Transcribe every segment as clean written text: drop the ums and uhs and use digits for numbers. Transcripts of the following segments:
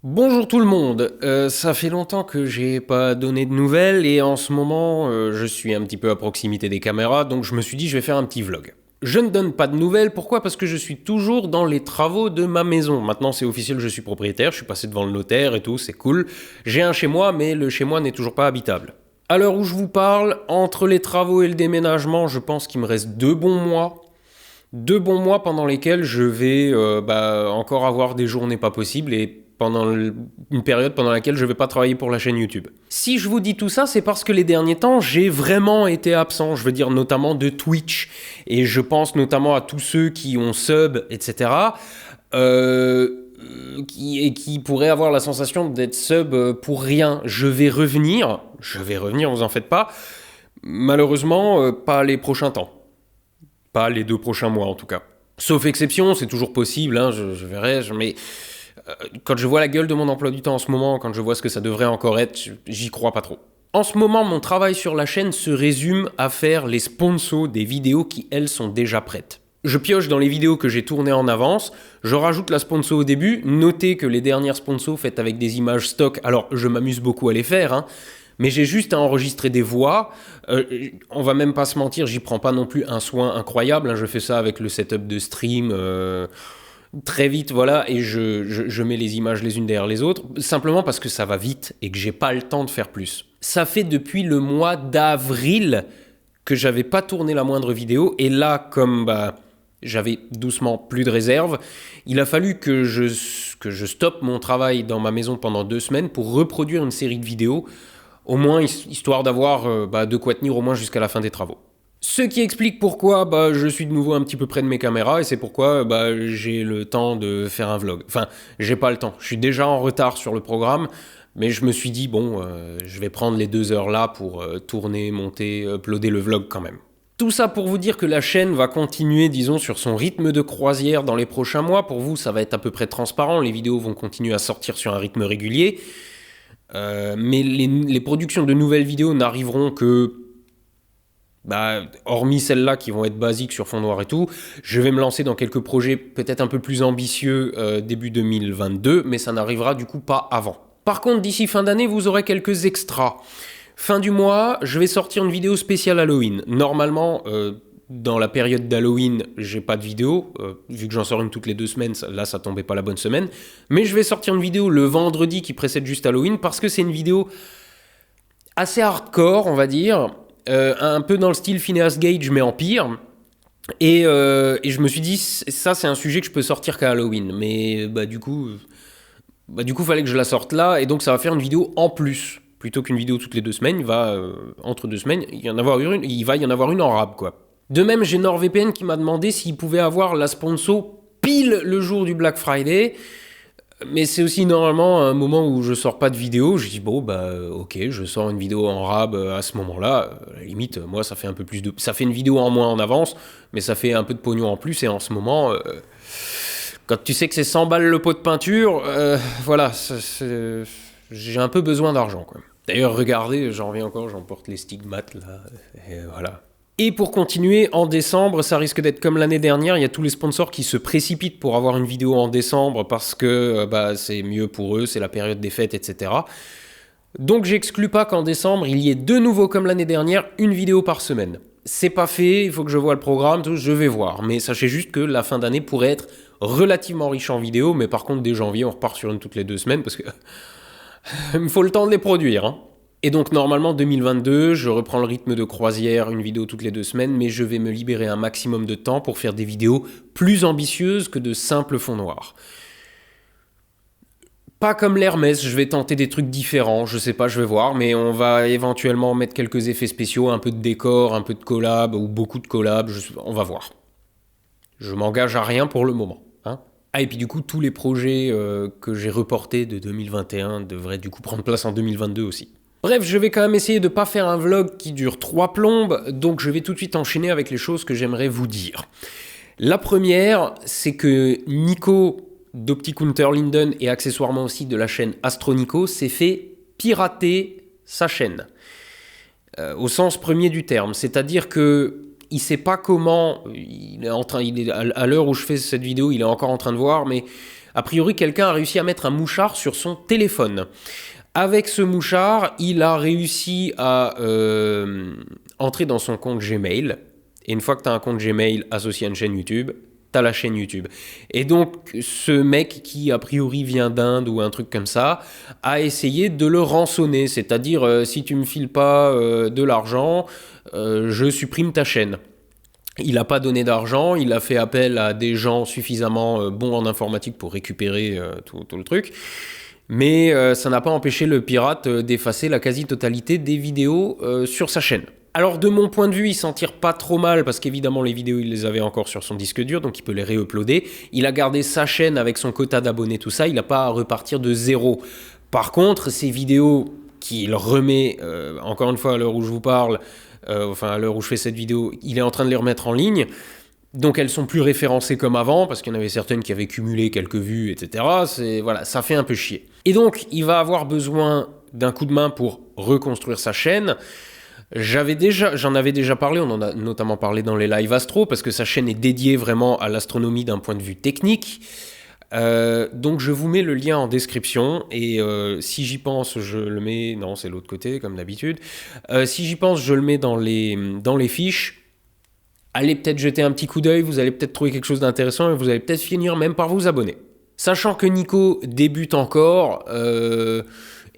Bonjour tout le monde, ça fait longtemps que j'ai pas donné de nouvelles et en ce moment je suis un petit peu à proximité des caméras donc je me suis dit je vais faire un petit vlog. Je ne donne pas de nouvelles, pourquoi? Parce que je suis toujours dans les travaux de ma maison. Maintenant c'est officiel, je suis propriétaire, je suis passé devant le notaire et tout, c'est cool. J'ai un chez moi mais le chez moi n'est toujours pas habitable. À l'heure où je vous parle, entre les travaux et le déménagement, je pense qu'il me reste 2 bons mois. 2 bons mois pendant lesquels je vais encore avoir des journées pas possibles et une période pendant laquelle je ne vais pas travailler pour la chaîne YouTube. Si je vous dis tout ça, c'est parce que les derniers temps, j'ai vraiment été absent, je veux dire notamment de Twitch, et je pense notamment à tous ceux qui ont sub, etc., qui pourraient avoir la sensation d'être sub pour rien. Je vais revenir, vous en faites pas, malheureusement, pas les prochains temps. Pas les 2 prochains mois en tout cas. Sauf exception, c'est toujours possible, hein, je verrai, mais quand je vois la gueule de mon emploi du temps en ce moment, quand je vois ce que ça devrait encore être, j'y crois pas trop. En ce moment, mon travail sur la chaîne se résume à faire les sponsors des vidéos qui, elles, sont déjà prêtes. Je pioche dans les vidéos que j'ai tournées en avance, je rajoute la sponsor au début, notez que les dernières sponsors faites avec des images stock, alors je m'amuse beaucoup à les faire, hein, mais j'ai juste à enregistrer des voix. On va même pas se mentir, j'y prends pas non plus un soin incroyable, hein, je fais ça avec le setup de stream très vite, voilà, et je mets les images les unes derrière les autres, simplement parce que ça va vite et que j'ai pas le temps de faire plus. Ça fait depuis le mois d'avril que j'avais pas tourné la moindre vidéo, et là, comme j'avais doucement plus de réserve, il a fallu que je stoppe mon travail dans ma maison pendant 2 semaines pour reproduire une série de vidéos, au moins histoire d'avoir de quoi tenir au moins jusqu'à la fin des travaux. Ce qui explique pourquoi je suis de nouveau un petit peu près de mes caméras, et c'est pourquoi j'ai le temps de faire un vlog. Enfin, j'ai pas le temps, je suis déjà en retard sur le programme, mais je me suis dit, bon, je vais prendre les 2 heures là pour tourner, monter, uploader le vlog quand même. Tout ça pour vous dire que la chaîne va continuer, disons, sur son rythme de croisière dans les prochains mois. Pour vous, ça va être à peu près transparent, les vidéos vont continuer à sortir sur un rythme régulier. Mais les productions de nouvelles vidéos n'arriveront que, hormis celles-là qui vont être basiques sur fond noir et tout, je vais me lancer dans quelques projets peut-être un peu plus ambitieux début 2022, mais ça n'arrivera du coup pas avant. Par contre, d'ici fin d'année, vous aurez quelques extras. Fin du mois, je vais sortir une vidéo spéciale Halloween. Normalement, dans la période d'Halloween, j'ai pas de vidéo, vu que j'en sors une toutes les 2 semaines, là ça tombait pas la bonne semaine. Mais je vais sortir une vidéo le vendredi qui précède juste Halloween, parce que c'est une vidéo assez hardcore, on va dire, un peu dans le style Phineas Gage, mais en pire. Et je me suis dit, ça c'est un sujet que je peux sortir qu'à Halloween. Mais du coup, fallait que je la sorte là, et donc ça va faire une vidéo en plus. Plutôt qu'une vidéo toutes les 2 semaines, entre 2 semaines, il va y en avoir une en rab, quoi. De même, j'ai NordVPN qui m'a demandé s'il pouvait avoir la sponsor pile le jour du Black Friday. Mais c'est aussi normalement un moment où je sors pas de vidéo. Je dis bon ok, je sors une vidéo en rab à ce moment-là. À la limite, moi ça fait un peu plus de, ça fait une vidéo en moins en avance, mais ça fait un peu de pognon en plus. Et en ce moment, quand tu sais que c'est 100 balles le pot de peinture, voilà, j'ai un peu besoin d'argent, quoi. D'ailleurs, regardez, j'en reviens encore, j'emporte les stigmates là, et voilà. Et pour continuer, en décembre, ça risque d'être comme l'année dernière, il y a tous les sponsors qui se précipitent pour avoir une vidéo en décembre parce que c'est mieux pour eux, c'est la période des fêtes, etc. Donc j'exclus pas qu'en décembre, il y ait de nouveau comme l'année dernière, une vidéo par semaine. C'est pas fait, il faut que je voie le programme, tout, je vais voir. Mais sachez juste que la fin d'année pourrait être relativement riche en vidéos, mais par contre dès janvier, on repart sur une toutes les 2 semaines parce que il me faut le temps de les produire, hein. Et donc normalement 2022, je reprends le rythme de croisière, une vidéo toutes les 2 semaines, mais je vais me libérer un maximum de temps pour faire des vidéos plus ambitieuses que de simples fonds noirs. Pas comme l'Hermès, je vais tenter des trucs différents, je sais pas, je vais voir, mais on va éventuellement mettre quelques effets spéciaux, un peu de décor, un peu de collab, ou beaucoup de collab, on va voir. Je m'engage à rien pour le moment, hein. Ah, et puis du coup, tous les projets que j'ai reportés de 2021 devraient du coup prendre place en 2022 aussi. Bref, je vais quand même essayer de ne pas faire un vlog qui dure 3 plombes, donc je vais tout de suite enchaîner avec les choses que j'aimerais vous dire. La première, c'est que Nico d'Optic Unterlinden et accessoirement aussi de la chaîne Astronico s'est fait pirater sa chaîne. Au sens premier du terme, c'est-à-dire que il sait pas comment, il est à l'heure où je fais cette vidéo, il est encore en train de voir, mais A priori, quelqu'un a réussi à mettre un mouchard sur son téléphone. Avec ce mouchard, il a réussi à entrer dans son compte Gmail. Et une fois que tu as un compte Gmail associé à une chaîne YouTube, tu as la chaîne YouTube. Et donc, ce mec qui, a priori, vient d'Inde ou un truc comme ça, a essayé de le rançonner. C'est-à-dire, si tu me files pas de l'argent, je supprime ta chaîne. Il n'a pas donné d'argent, il a fait appel à des gens suffisamment bons en informatique pour récupérer tout le truc. Mais ça n'a pas empêché le pirate d'effacer la quasi-totalité des vidéos sur sa chaîne. Alors de mon point de vue, il s'en tire pas trop mal parce qu'évidemment les vidéos il les avait encore sur son disque dur, donc il peut les réuploader. Il a gardé sa chaîne avec son quota d'abonnés, tout ça, il n'a pas à repartir de zéro. Par contre, ces vidéos qu'il remet, encore une fois à l'heure où je vous parle, à l'heure où je fais cette vidéo, il est en train de les remettre en ligne. Donc elles sont plus référencées comme avant, parce qu'il y en avait certaines qui avaient cumulé quelques vues, etc. Voilà, ça fait un peu chier. Et donc, il va avoir besoin d'un coup de main pour reconstruire sa chaîne. J'en avais déjà parlé, on en a notamment parlé dans les lives astro, parce que sa chaîne est dédiée vraiment à l'astronomie d'un point de vue technique. Donc je vous mets le lien en description, et si j'y pense, je le mets... Non, c'est l'autre côté, comme d'habitude. Si j'y pense, je le mets dans les fiches. Allez peut-être jeter un petit coup d'œil, vous allez peut-être trouver quelque chose d'intéressant et vous allez peut-être finir même par vous abonner. Sachant que Nico débute encore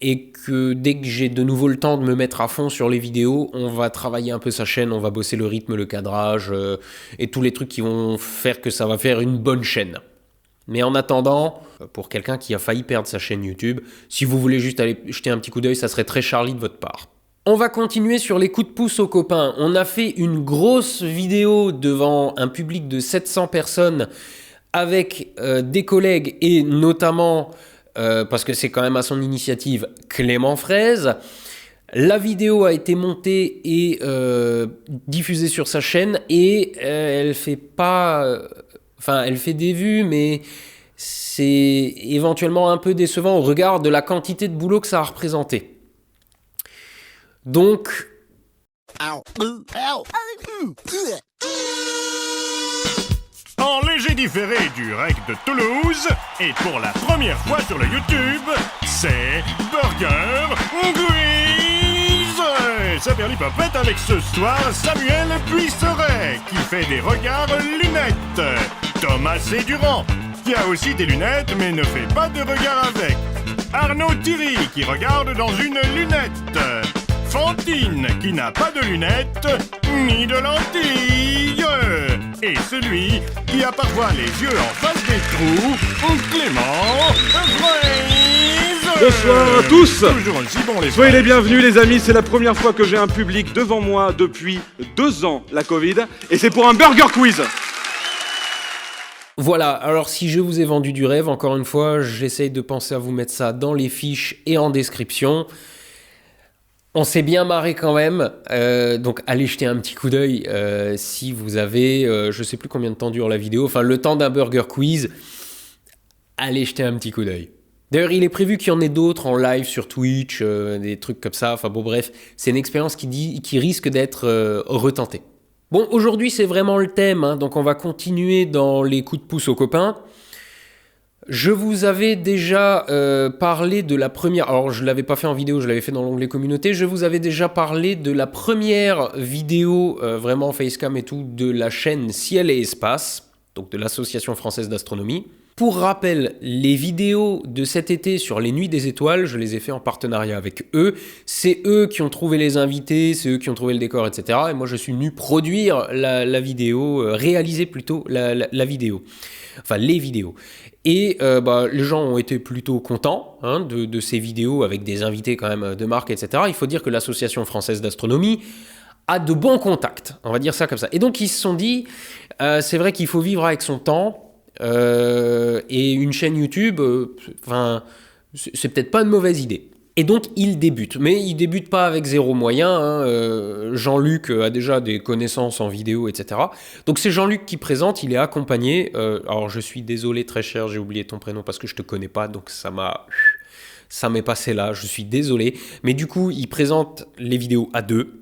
et que dès que j'ai de nouveau le temps de me mettre à fond sur les vidéos, on va travailler un peu sa chaîne, on va bosser le rythme, le cadrage et tous les trucs qui vont faire que ça va faire une bonne chaîne. Mais en attendant, pour quelqu'un qui a failli perdre sa chaîne YouTube, si vous voulez juste aller jeter un petit coup d'œil, ça serait très Charlie de votre part. On va continuer sur les coups de pouce aux copains. On a fait une grosse vidéo devant un public de 700 personnes avec des collègues et notamment, parce que c'est quand même à son initiative, Clément Fraise. La vidéo a été montée et diffusée sur sa chaîne et elle fait des vues, mais c'est éventuellement un peu décevant au regard de la quantité de boulot que ça a représenté. Donc, en léger différé du REC de Toulouse, et pour la première fois sur le YouTube, c'est Burger Quiz. Saperlipopette avec ce soir Samuel Buisseret, qui fait des regards lunettes. Thomas Durand, qui a aussi des lunettes mais ne fait pas de regard avec. Arnaud Thierry, qui regarde dans une lunette. Fantine, qui n'a pas de lunettes, ni de lentilles. Et celui qui a parfois les yeux en face des trous, Clément Fraise. Bonsoir à tous. Toujours aussi bon les Soyez les bienvenus les amis, c'est la première fois que j'ai un public devant moi depuis 2 ans, la Covid, et c'est pour un Burger Quiz. Voilà, alors si je vous ai vendu du rêve, encore une fois, j'essaye de penser à vous mettre ça dans les fiches et en description. On s'est bien marré quand même, donc allez jeter un petit coup d'œil si vous avez, je sais plus combien de temps dure la vidéo, enfin le temps d'un Burger Quiz, allez jeter un petit coup d'œil. D'ailleurs, il est prévu qu'il y en ait d'autres en live sur Twitch, des trucs comme ça, enfin bon bref, c'est une expérience qui risque d'être retentée. Bon, aujourd'hui c'est vraiment le thème, hein, donc on va continuer dans les coups de pouce aux copains. Je vous avais déjà parlé de la première... Alors, je ne l'avais pas fait en vidéo, je l'avais fait dans l'onglet communauté. Je vous avais déjà parlé de la première vidéo, vraiment facecam et tout, de la chaîne Ciel et Espace, donc de l'Association française d'astronomie. Pour rappel, les vidéos de cet été sur les Nuits des Étoiles, je les ai fait en partenariat avec eux. C'est eux qui ont trouvé les invités, c'est eux qui ont trouvé le décor, etc. Et moi, je suis venu produire la vidéo, réaliser plutôt la vidéo. Enfin, les vidéos. Et les gens ont été plutôt contents de ces vidéos avec des invités quand même de marque, etc. Il faut dire que l'Association française d'astronomie a de bons contacts, on va dire ça comme ça. Et donc ils se sont dit, c'est vrai qu'il faut vivre avec son temps, et une chaîne YouTube, c'est peut-être pas une mauvaise idée. Et donc, il débute. Mais il débute pas avec zéro moyen. Jean-Luc a déjà des connaissances en vidéo, etc. Donc, c'est Jean-Luc qui présente. Il est accompagné. Alors, je suis désolé, très cher, j'ai oublié ton prénom parce que je te connais pas. Donc, ça m'est passé là. Je suis désolé. Mais du coup, il présente les vidéos à deux.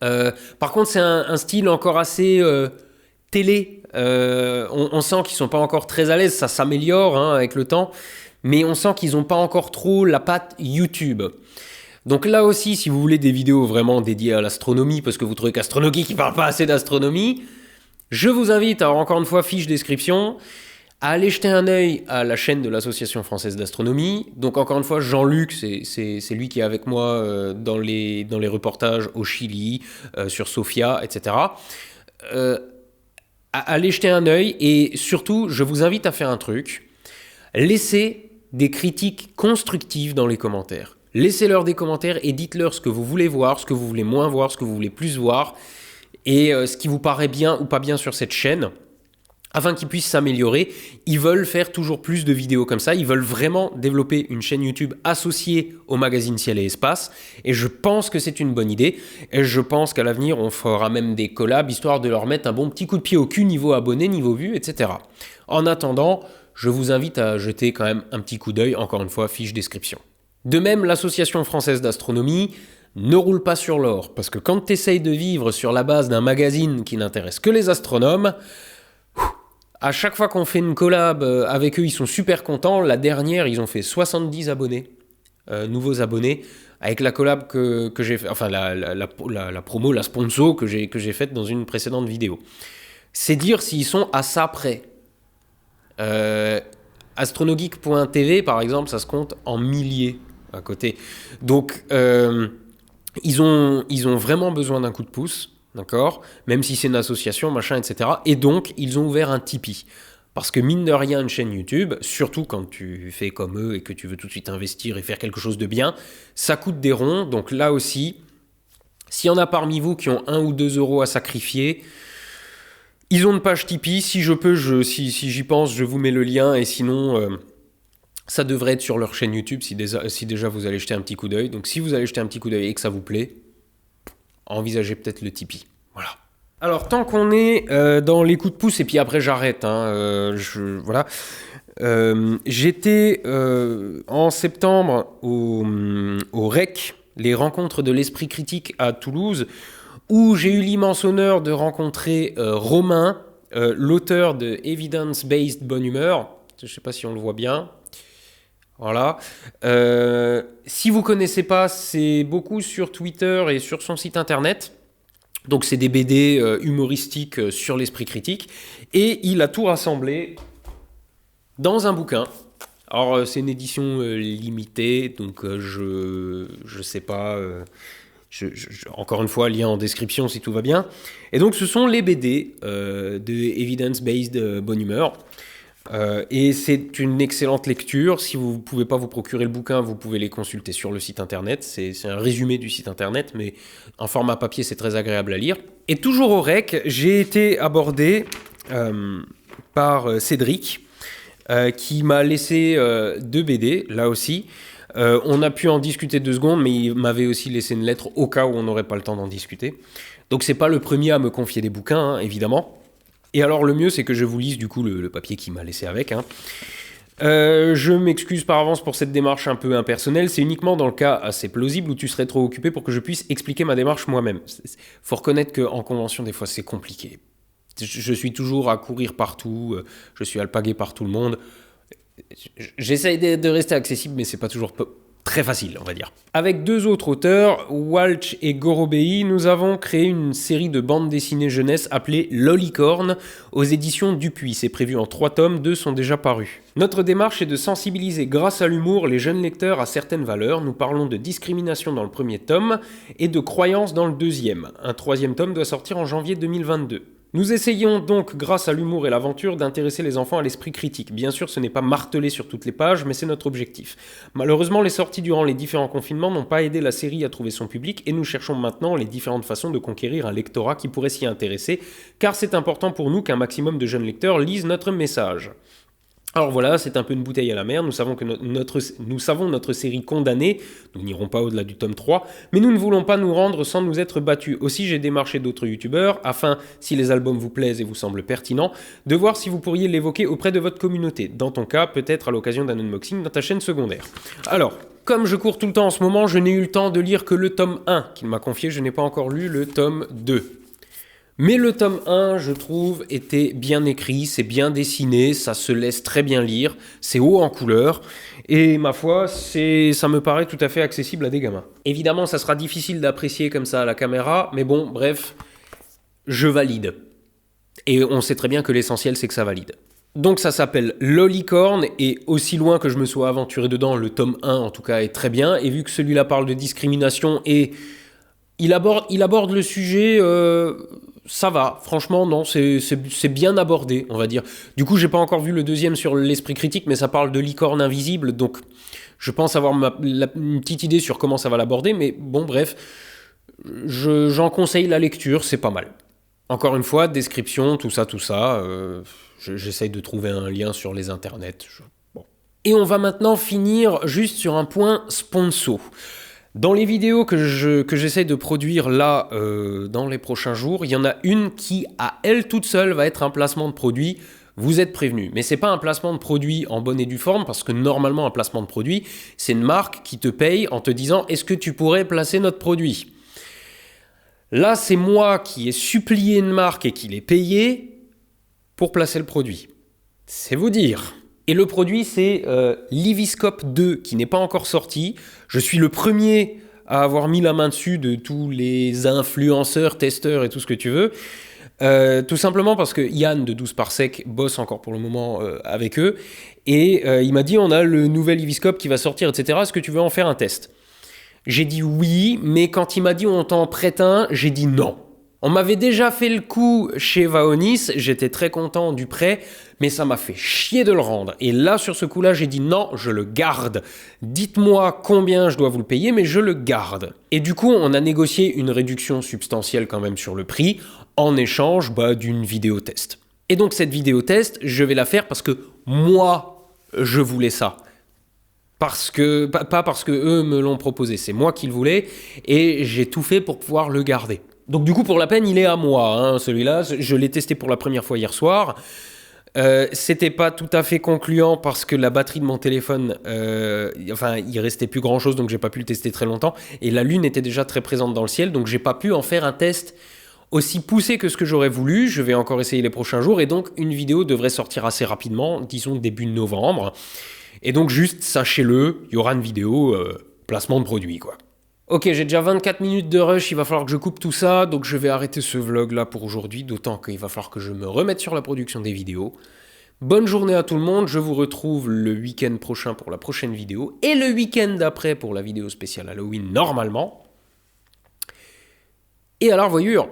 Par contre, c'est un style encore assez télé. On sent qu'ils sont pas encore très à l'aise, ça s'améliore avec le temps, mais on sent qu'ils n'ont pas encore trop la patte YouTube. Donc là aussi, si vous voulez des vidéos vraiment dédiées à l'astronomie, parce que vous trouvez qu'Astronogeek qui parle pas assez d'astronomie, je vous invite, alors encore une fois, fiche description, à aller jeter un œil à la chaîne de l'Association française d'astronomie. Donc encore une fois, Jean-Luc, c'est lui qui est avec moi dans les reportages au Chili, sur Sofia, etc. Allez jeter un œil et surtout, je vous invite à faire un truc. Laissez des critiques constructives dans les commentaires. Laissez-leur des commentaires et dites-leur ce que vous voulez voir, ce que vous voulez moins voir, ce que vous voulez plus voir et ce qui vous paraît bien ou pas bien sur cette chaîne. Afin qu'ils puissent s'améliorer, ils veulent faire toujours plus de vidéos comme ça, ils veulent vraiment développer une chaîne YouTube associée au magazine Ciel et Espace, et je pense que c'est une bonne idée, et je pense qu'à l'avenir on fera même des collabs, histoire de leur mettre un bon petit coup de pied au cul niveau abonnés, niveau vues, etc. En attendant, je vous invite à jeter quand même un petit coup d'œil, encore une fois, fiche description. De même, l'Association française d'astronomie ne roule pas sur l'or, parce que quand tu essayes de vivre sur la base d'un magazine qui n'intéresse que les astronomes, à chaque fois qu'on fait une collab avec eux, ils sont super contents. La dernière, ils ont fait 70 abonnés, nouveaux abonnés, avec la collab que j'ai fait, enfin la promo, la sponsor que j'ai faite dans une précédente vidéo. C'est dire s'ils sont à ça près. Astronogeek.tv, par exemple, ça se compte en milliers à côté. Donc, ils ont vraiment besoin d'un coup de pouce. D'accord ? Même si c'est une association, machin, etc. Et donc, ils ont ouvert un Tipeee. Parce que mine de rien, une chaîne YouTube, surtout quand tu fais comme eux et que tu veux tout de suite investir et faire quelque chose de bien, ça coûte des ronds. Donc là aussi, s'il y en a parmi vous qui ont 1 ou 2 euros à sacrifier, ils ont une page Tipeee. Si je peux, si j'y pense, je vous mets le lien. Et sinon, ça devrait être sur leur chaîne YouTube si déjà vous allez jeter un petit coup d'œil. Donc si vous allez jeter un petit coup d'œil et que ça vous plaît, envisagez peut-être le Tipeee. Voilà. Alors, tant qu'on est dans les coups de pouce, et puis après j'arrête, voilà. J'étais en septembre au REC, les rencontres de l'esprit critique à Toulouse, où j'ai eu l'immense honneur de rencontrer Romain, l'auteur de Evidence Based Bonne Humeur. Je ne sais pas si on le voit bien. Voilà. Si vous ne connaissez pas, c'est beaucoup sur Twitter et sur son site internet. Donc c'est des BD humoristiques sur l'esprit critique. Et il a tout rassemblé dans un bouquin. Alors c'est une édition limitée, donc je sais pas... encore une fois, lien en description si tout va bien. Et donc ce sont les BD de Evidence Based Bonne Humeur. Et c'est une excellente lecture. Si vous ne pouvez pas vous procurer le bouquin, vous pouvez les consulter sur le site internet. C'est un résumé du site internet, mais en format papier, c'est très agréable à lire. Et toujours au REC, j'ai été abordé par Cédric, qui m'a laissé 2 BD, là aussi. On a pu en discuter 2 secondes, mais il m'avait aussi laissé une lettre au cas où on n'aurait pas le temps d'en discuter. Donc c'est pas le premier à me confier des bouquins, évidemment. Et alors le mieux, c'est que je vous lise du coup le papier qu'il m'a laissé avec. Je m'excuse par avance pour cette démarche un peu impersonnelle. C'est uniquement dans le cas assez plausible où tu serais trop occupé pour que je puisse expliquer ma démarche moi-même. Faut reconnaître qu'en convention, des fois, c'est compliqué. Je suis toujours à courir partout. Je suis alpagué par tout le monde. J'essaye de rester accessible, mais c'est pas toujours très facile, on va dire. Avec 2 autres auteurs, Walsh et Gorobei, nous avons créé une série de bandes dessinées jeunesse appelée Lolicorne aux éditions Dupuis. C'est prévu en 3 tomes, 2 sont déjà parus. Notre démarche est de sensibiliser grâce à l'humour les jeunes lecteurs à certaines valeurs. Nous parlons de discrimination dans le premier tome et de croyance dans le deuxième. Un 3e tome doit sortir en janvier 2022. Nous essayons donc, grâce à l'humour et l'aventure, d'intéresser les enfants à l'esprit critique. Bien sûr, ce n'est pas martelé sur toutes les pages, mais c'est notre objectif. Malheureusement, les sorties durant les différents confinements n'ont pas aidé la série à trouver son public, et nous cherchons maintenant les différentes façons de conquérir un lectorat qui pourrait s'y intéresser, car c'est important pour nous qu'un maximum de jeunes lecteurs lisent notre message. Alors voilà, c'est un peu une bouteille à la mer, nous savons notre série condamnée, nous n'irons pas au-delà du tome 3, mais nous ne voulons pas nous rendre sans nous être battus. Aussi, j'ai démarché d'autres youtubeurs, afin, si les albums vous plaisent et vous semblent pertinents, de voir si vous pourriez l'évoquer auprès de votre communauté. Dans ton cas, peut-être à l'occasion d'un unboxing dans ta chaîne secondaire. Alors, comme je cours tout le temps en ce moment, je n'ai eu le temps de lire que le tome 1 qu'il m'a confié, je n'ai pas encore lu le tome 2. Mais le tome 1, je trouve, était bien écrit, c'est bien dessiné, ça se laisse très bien lire, c'est haut en couleur, et ma foi, ça me paraît tout à fait accessible à des gamins. Évidemment, ça sera difficile d'apprécier comme ça à la caméra, mais bon, bref, je valide. Et on sait très bien que l'essentiel, c'est que ça valide. Donc ça s'appelle Lolicorne, et aussi loin que je me sois aventuré dedans, le tome 1 en tout cas est très bien, et vu que celui-là parle de discrimination, et il aborde le sujet... ça va, franchement, non, c'est bien abordé, on va dire. Du coup, j'ai pas encore vu le deuxième sur l'esprit critique, mais ça parle de licorne invisible, donc je pense avoir une petite idée sur comment ça va l'aborder, mais bon, bref, j'en conseille la lecture, c'est pas mal. Encore une fois, description, tout ça, j'essaye de trouver un lien sur les internets. Bon. Et on va maintenant finir juste sur un point sponsor. Dans les vidéos que j'essaie de produire là, dans les prochains jours, il y en a une qui, à elle toute seule, va être un placement de produit. Vous êtes prévenus. Mais c'est pas un placement de produit en bonne et due forme, parce que normalement, un placement de produit, c'est une marque qui te paye en te disant « Est-ce que tu pourrais placer notre produit ?» Là, c'est moi qui ai supplié une marque et qui l'ai payé pour placer le produit. C'est vous dire. Et le produit, c'est Liviscope 2, qui n'est pas encore sorti. Je suis le premier à avoir mis la main dessus de tous les influenceurs, testeurs et tout ce que tu veux. Tout simplement parce que Yann de 12 par sec bosse encore pour le moment avec eux. Et il m'a dit, on a le nouvel Liviscope qui va sortir, etc. Est-ce que tu veux en faire un test ? J'ai dit oui, mais quand il m'a dit on t'en prête un, j'ai dit non. On m'avait déjà fait le coup chez Vaonis, j'étais très content du prêt, mais ça m'a fait chier de le rendre. Et là, sur ce coup-là, j'ai dit non, je le garde. Dites-moi combien je dois vous le payer, mais je le garde. Et du coup, on a négocié une réduction substantielle quand même sur le prix, en échange d'une vidéo test. Et donc cette vidéo test, je vais la faire parce que moi, je voulais ça. Pas parce que eux me l'ont proposé, c'est moi qui le voulais, et j'ai tout fait pour pouvoir le garder. Donc du coup, pour la peine, il est à moi, celui-là. Je l'ai testé pour la première fois hier soir. C'était pas tout à fait concluant parce que la batterie de mon téléphone, il restait plus grand-chose, donc j'ai pas pu le tester très longtemps. Et la lune était déjà très présente dans le ciel, donc j'ai pas pu en faire un test aussi poussé que ce que j'aurais voulu. Je vais encore essayer les prochains jours, et donc une vidéo devrait sortir assez rapidement, disons début novembre. Et donc juste, sachez-le, il y aura une vidéo placement de produit, quoi. Ok, j'ai déjà 24 minutes de rush, il va falloir que je coupe tout ça, donc je vais arrêter ce vlog-là pour aujourd'hui, d'autant qu'il va falloir que je me remette sur la production des vidéos. Bonne journée à tout le monde, je vous retrouve le week-end prochain pour la prochaine vidéo, et le week-end d'après pour la vidéo spéciale Halloween, normalement. Et à la revoyure.